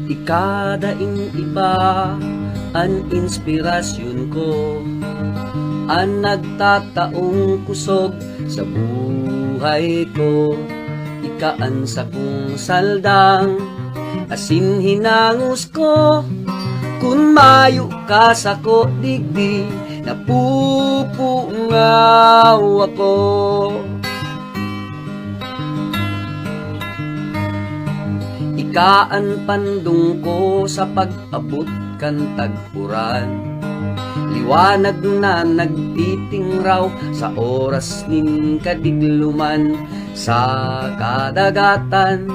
Ikadaing iba ang inspirasyon ko, ang nagtataong kusog sa buhay ko. Ikaan sa kong saldang, asin hinangus ko, kun mayo ka sa ko digdi, napupungaw ako. Ikaan pandong ko sa pag-abot kan tagpuran, liwanag na nagtiting raw sa oras nin kadigluman. Sa kadagatan,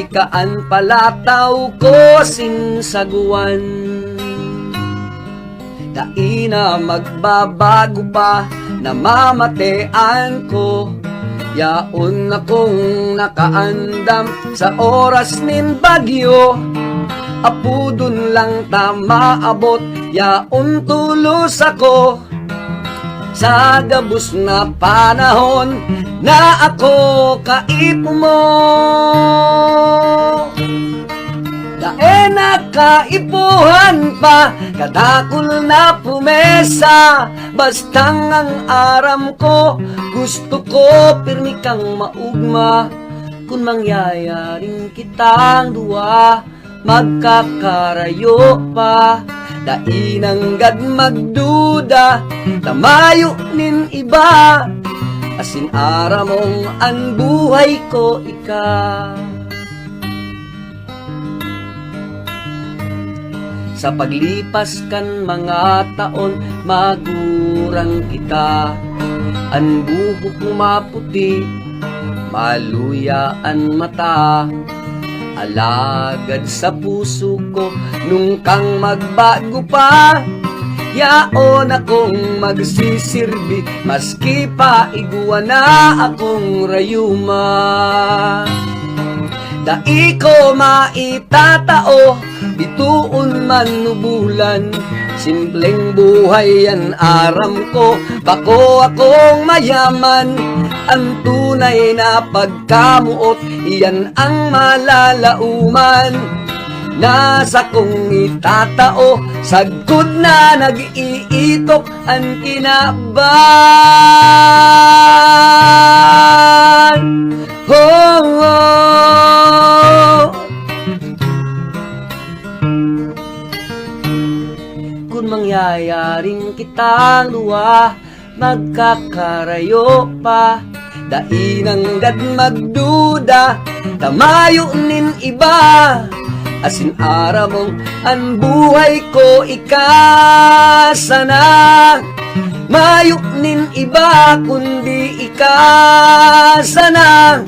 ikaan palataw ko sinsaguan. Daina magbabago pa, namamatean ko, yaon akong nakaandam sa oras nin bagyo. Apudon lang ta maabot, yaon tulos ako sa gabus na panahon na ako kaipo mo. Dae na kaipuhan pa, kadakol na pumesa, bastang ang aram ko, gusto ko pirmi kang maugma. Kung mangyayaring kitang duwa, magkakarayo pa, dainang gad magduda, tamayo nin iba, asin aramong ang buhay ko ika. Sa paglipas kan mga taon, magurang kita, ang buhok maputi, maluya ang mata. Alagad sa puso ko nung kang magbago pa, yaon akong magsisirbi, maski pa iguana akong rayuma. Dai ko maitatao, bituon man nubulan, simpleng buhay yan aram ko, bako akong mayaman. Ang tunay na pagkamuot, iyan ang malalauman. Nasa kong itatao, sagod na nag-iitok ang kinaban. Oh, oh. Kung mangyayaring kitang luwa, magkakarayo pa, dainang gad magduda, tamayo nin iba, asin aramong ang buhay ko ikasana. Mayo nin iba kundi ikasana,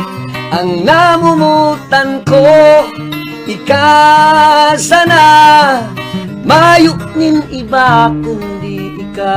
ang namumutan ko ikasana. Mayo nin iba kundi ika.